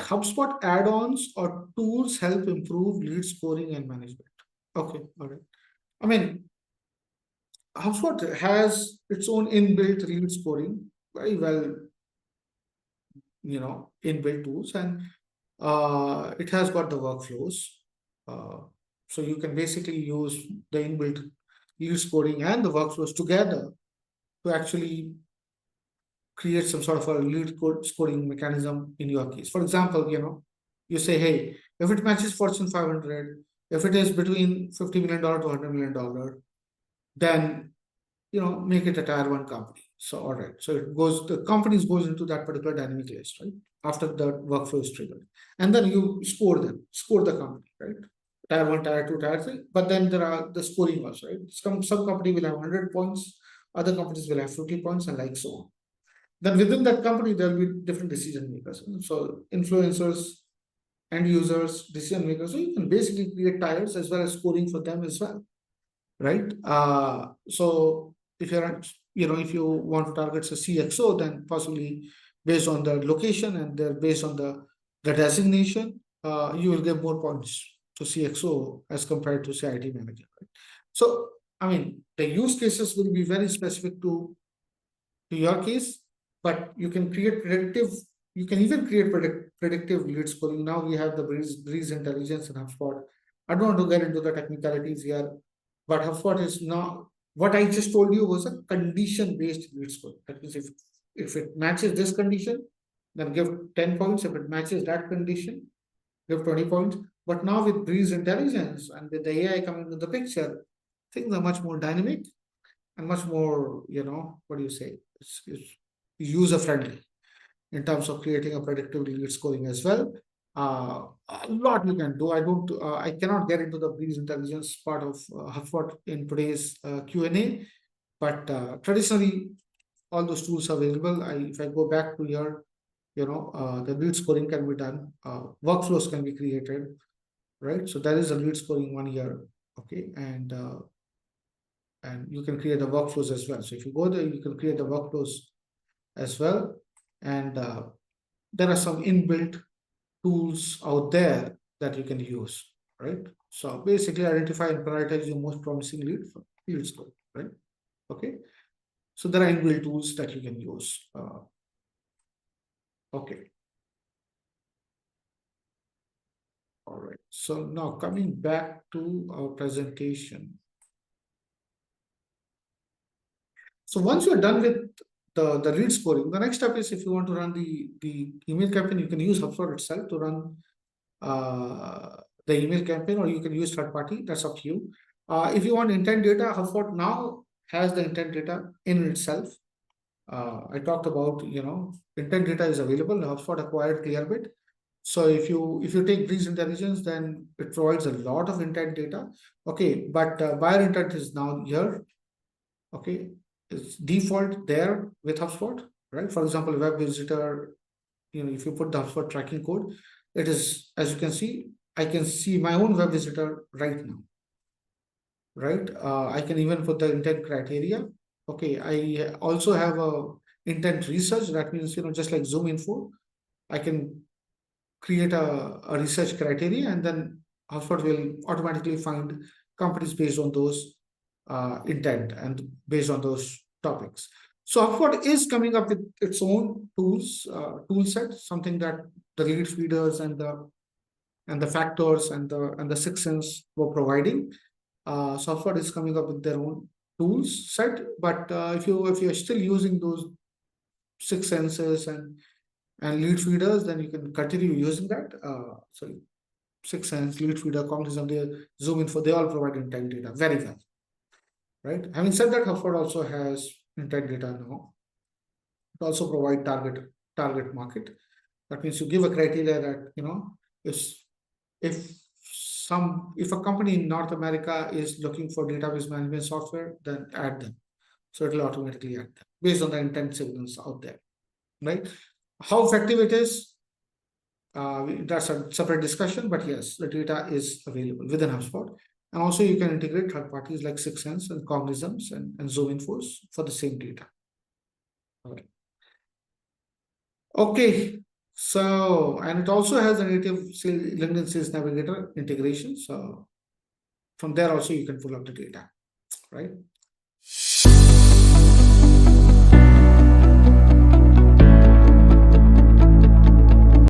HubSpot add-ons or tools help improve lead scoring and management? Okay, all right. I mean, HubSpot has its own inbuilt lead scoring, very well, inbuilt tools, and it has got the workflows. Uh, so you can basically use the inbuilt lead scoring and the workflows together to actually create some sort of a lead code scoring mechanism in your case. For example, you say, hey, if it matches Fortune 500, if it is between $50 million to $100 million, then make it a tier one company. So all right, so the companies goes into that particular dynamic list, right? After the workflow is triggered, and then you score the company, right? Tier one, tier two, tier three. But then there are the scoring also, right? Some company will have 100 points, other companies will have 50 points, and like so on. Then within that company, there will be different decision makers. So influencers, end users, decision makers. So you can basically create tiers as well as scoring for them as well, right? So if if you want to target a CXO, then possibly based on the location and based on the designation, you will get more points to CXO as compared to say IT manager. Right? So I mean, the use cases will be very specific to your case, but you can create predictive. You can even create predictive lead scoring. Now we have the Breeze Intelligence and HubSpot. I don't want to get into the technicalities here, but HubSpot is not, what I just told you was a condition-based lead scoring. That means if it matches this condition, then give 10 points. If it matches that condition, give 20 points. But now with Breeze Intelligence and with the AI coming into the picture, things are much more dynamic and much more, what do you say? It's user-friendly in terms of creating a predictive lead scoring as well. A lot you can do. I cannot get into the Breeze Intelligence part of HubSpot in today's Q&A, but traditionally, all those tools are available. If I go back to here, the lead scoring can be done. Workflows can be created, right? So there is a lead scoring one here, okay, and you can create the workflows as well. So if you go there, you can create the workflows as well, and there are some inbuilt tools out there that you can use, right? So basically identify and prioritize your most promising lead scope, right? Okay. So there are inbuilt tools that you can use. Okay. All right. So now coming back to our presentation. So once you're done with the lead scoring, the next step is if you want to run the email campaign, you can use HubSpot itself to run the email campaign, or you can use third party. That's up to you. If you want intent data, HubSpot now has the intent data in itself. I talked about, intent data is available. HubSpot acquired Clearbit. So if you take Breeze Intelligence, then it provides a lot of intent data. Okay, but buyer intent is now here. Okay, it's default there with HubSpot, right? For example, web visitor, if you put the HubSpot tracking code, it is, as you can see, I can see my own web visitor right now, right? I can even put the intent criteria. Okay, I also have a intent research. That means, just like Zoom Info, I can create a research criteria, and then HubSpot will automatically find companies based on those intent and based on those topics. So HubSpot is coming up with its own tool set, something that the lead feeders and the factors and the 6 Sense were providing. So HubSpot is coming up with their own tools set, but if you're still using those 6 Senses and lead feeders, then you can continue using that. So 6 Sense, lead feeder, Cognism, they Zoom Info, they all provide intent data very well. Right. Having said that, HubSpot also has intent data now. It also provide target market. That means you give a criteria that if a company in North America is looking for database management software, then add them. So it will automatically add them based on the intent signals out there, right? How effective it is, that's a separate discussion, but yes, the data is available within HubSpot. And also you can integrate third parties like 6 Sense and Cognisms and Zoom Infos for the same data. Okay. Okay. So, and it also has a native LinkedIn Sales Navigator integration. So from there also you can pull up the data, right?